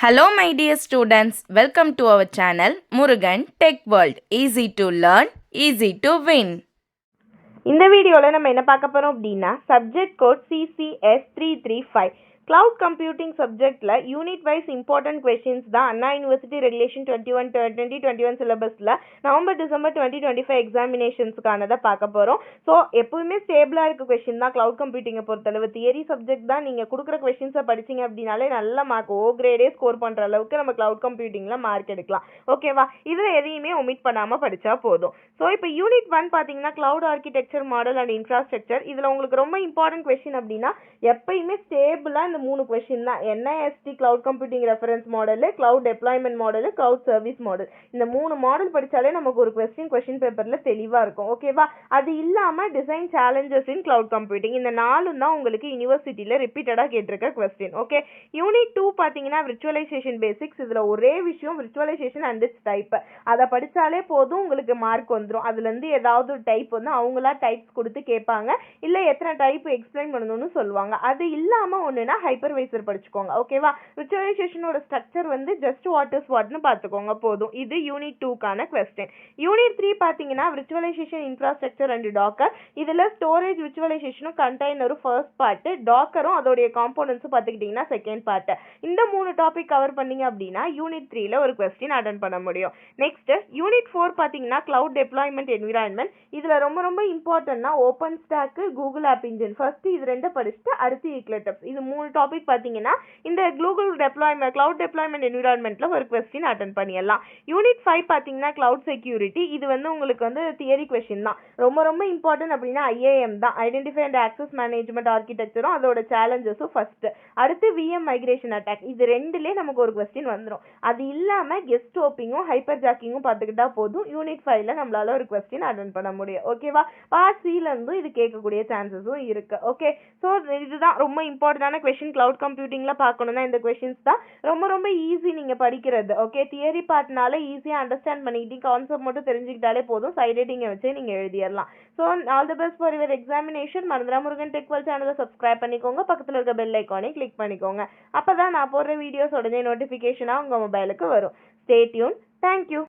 Hello my dear students, welcome to our channel Murugan Tech World. Easy to learn, easy to win. இந்த வீடியோவில் நம்ம என்ன பார்க்க போகிறோம் அப்படின்னா subject code CCS335 cloud computing சப்ஜெக்டில் யூனிட் வைஸ் இம்பார்ட்டன்ட் கொஷின்ஸ் தான் அண்ணா யூனிவர்சிட்டி ரெகுலேஷன் 2021 சிலபஸில் நவம்பர் டிசம்பர் 2025 எக்ஸாமினேஷன்ஸுக்கானதை பார்க்க போகிறோம். ஸோ எப்பவுமே ஸ்டேபிளாக இருக்க கொஷின் தான் கிளவுட் கம்ப்யூட்டிங்கை பொறுத்தளவு. தியரி சப்ஜெக்ட் தான் நீங்கள் கொடுக்குற கொஷின்ஸை படிச்சிங்க அப்படின்னாலே நல்ல மார்க் கிரேடே ஸ்கோர் பண்ணுற அளவுக்கு நம்ம கிளவுட் கம்ப்யூட்டிங்கில் மார்க் எடுக்கலாம். ஓகேவா? இதில் எதையுமே ஒமிட் பண்ணாமல் படித்தா போதும். ஸோ இப்போ யூனிட் 1 பார்த்தீங்கன்னா cloud architecture model and infrastructure. இதில் உங்களுக்கு ரொம்ப இம்பார்ட்டன்ட் கொஷின் அப்படின்னா எப்பயுமே ஸ்டேபிளாக இந்த 3 கொஷின் தான். NIST cloud computing reference model, cloud deployment model, cloud service model. இந்த 3 மாடல் படித்தாலே நமக்கு ஒரு கொஷின் பேப்பரில் தெளிவாக இருக்கும். ஓகேவா? அது இல்லாமல் டிசைன் சேலஞ்சஸ் இன் கிளவுட் கம்ப்யூட்டிங், இந்த 4 தான் உங்களுக்கு யூனிவர்சிட்டியில் ரிப்பீட்டடாக கேட்டிருக்க கொஸ்டின். ஓகே, யூனிட் 2 பார்த்தீங்கன்னா விர்ச்சுவலைசேஷன் பேசிக்ஸ். இதில் ஒரே விஷயம் விர்ச்சுவலைசேஷன் அண்ட் இட்ஸ் டைப். அதை படித்தாலே போதும், உங்களுக்கு மார்க் வந்துடும். அதுலேருந்து ஏதாவது ஒரு டைப் வந்து அவங்களா டைப்ஸ் கொடுத்து கேட்பாங்க, இல்லை எத்தனை டைப் எக்ஸ்பிளைன் பண்ணணும்னு சொல்லுவாங்க. அது இல்லாமல் ஒன்றுனா ஹைப்பர்வைசர் படிச்சுக்கோங்க. ஓகேவா? விர்ச்சுவலைசேஷனோட ஸ்ட்ரக்சர் வந்து ஜஸ்ட் வாட் இஸ் வாட்னு பார்த்துக்கோங்க போதும். இது யூனிட் 2க்கான கொஸ்டின். யூனிட் 3 பார்த்தீங்கன்னா விர்ச்சுவலைசேஷன் இன்ஃப்ராஸ்ட்ரக்சர் அண்ட் டாக்கர். இதில் ஸ்டோரேஜ் விர்ச்சுவலைசேஷனும் கண்டெய்னரும் ஃபர்ஸ்ட் பார்ட்டு, டாக்கரும் அதோடைய காம்போனன்ட்ஸும் பார்த்துக்கிட்டிங்கன்னா செகண்ட் பார்ட்டு. இந்த 3 டாபிக் கவர் பண்ணீங்க அப்படின்னா யூனிட் 3ல ஒரு கொஸ்டின் அட்டன் பண்ண முடியும். நெக்ஸ்ட் யூனிட் 4 பார்த்தீங்கன்னா கிளவுட் டெப்ளாய்மெண்ட் என்விரான்மெண்ட். இதில் ரொம்ப ரொம்ப இம்பார்ட்டன்ட்னா open stack, Google app engine. First இது 2 படிச்சுட்டு அடுத்து ஈக்லெட்டப்ஸ். இது 3 டாபிக் பார்த்தீங்கன்னா இந்த கூகுள் கிளவுட் டெப்ளாய்மெண்ட் என்விரான்மெண்ட்ல ஒரு கொஸ்டின் அட்டன் பண்ணிடலாம். யூனிட் 5 பார்த்தீங்கன்னா கிளவுட் செக்யூரிட்டி. இது வந்து உங்களுக்கு வந்து தியரி கொஸ்டின் தான். ரொம்ப ரொம்ப இம்பார்ட்டன்ட் அப்படின்னா IAM தான், ஐடென்டிஃபை அண்ட் ஆக்சஸ் மேனேஜ்மெண்ட் ஆர்கிடெக்சரும் அதோட சேலஞ்சஸும் ஃபர்ஸ்ட். அடுத்து VM மைக்ரேஷன் அட்டாக். இது 2லே நமக்கு ஒரு கொஸ்டின் வந்துடும். அது இல்லாமல் கெஸ்ட் ஹோப்பிங்கும் ஹைப்பர் ஜாக்கிங்கும் பார்த்துக்கிட்டா போதும். யூனிட் 5ல நம்மளால ஒரு கொஸ்டின் அட்டன் பண்ண முடியும். ஓகேவா? பார்ட் சில இருந்து இது கேட்கக்கூடிய சான்சஸும் இருக்கு. ஓகே, ஸோ இதுதான் ரொம்ப இம்பார்ட்டன்டான கொஸ்டின். கிளவுட் கம்ப்யூட்டிங்ல பார்க்கணும்னா இந்த கொஸ்டின்ஸ் தான். ரொம்ப ரொம்ப ஈஸி நீங்க படிக்கிறது. ஓகே, தியரி பார்ட்னால ஈஸியாக அண்டர்ஸ்டாண்ட் பண்ணிக்கிட்டு கான்செப்ட் மட்டும் தெரிஞ்சுக்கிட்டாலே போதும். சைட் ரைட்டிங்கை வச்சு நீங்க எழுதிடலாம். So all the best for your examination. மறந்துடா முருகன் டெக் வேர்ல்ட் சேனலை சப்ஸ்கிரைப் பண்ணிக்கோங்க. பக்கத்தில் இருக்க பெல் ஐக்கானை கிளிக் பண்ணிக்கோங்க. அப்பதான் நான் போடுற வீடியோஸ் உடனே நோட்டிஃபிகேஷனாக உங்க மொபைலுக்கு வரும். Stay tune. தேங்க்யூ.